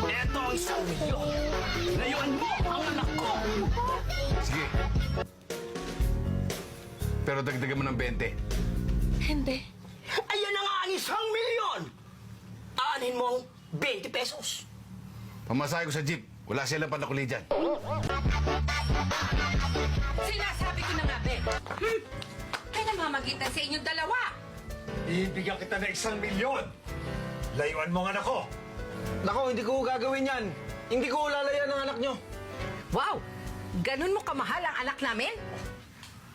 Eto ang 1,000,000. Layuan mo ang anak ko. Sige. Pero dagdagan mo ng 20. Hindi. Ayan na nga ang 1,000,000. Aanin mo ang 20 pesos. Pamasahe ko sa jeep. Wala silang panakuli dyan. Sinasabi ko na nga, Ben. Kaya namamagitan sa inyong dalawa. Ibigyan kita ng 1,000,000. Layuan mo ang anak ko. Nako, hindi ko gagawin yan. Hindi ko lalayan ng anak nyo. Wow! Ganun mo kamahal ang anak namin?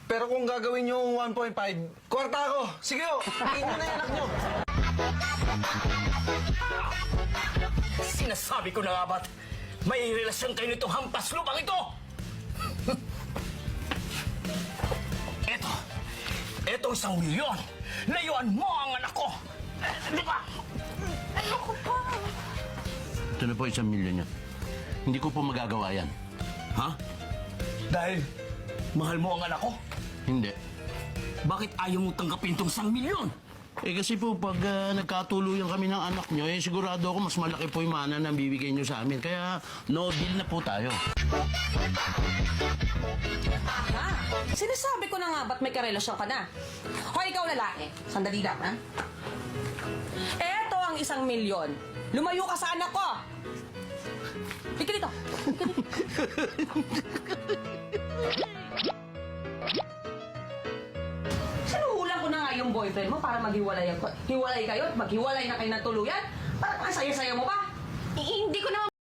Pero kung gagawin nyo yung 1.5, kwarta ako. Sige o, tingin mo na yung anak nyo. Sinasabi ko na nga ba't may relasyon kayo nitong hampas lupang ito? Eto 1,000,000. Layuan mo ang anak ko. Di ba? Ito na po 1,000,000 niya. Hindi ko po magagawa yan. Ha? Dahil mahal mo ang anak ko? Hindi. Bakit ayaw mo tanggapin itong 1,000,000? Eh kasi po pag nagkatuluyan kami ng anak nyo, eh sigurado ako mas malaki po yung mana na bibigay nyo sa amin. Kaya no deal na po tayo. Aha! Sinasabi ko na nga ba't may karelasyon ka na? Hoy, ikaw lalaki. Sandali lang, ha? Eto ang 1,000,000. Lumayo ka sa anak ko! Halika dito. Halika dito. Sinuhulan ko na nga yung boyfriend mo para maghiwalay kayo at maghiwalay na kayo ng tuluyan? Para pang saya-saya mo pa? Hindi ko naman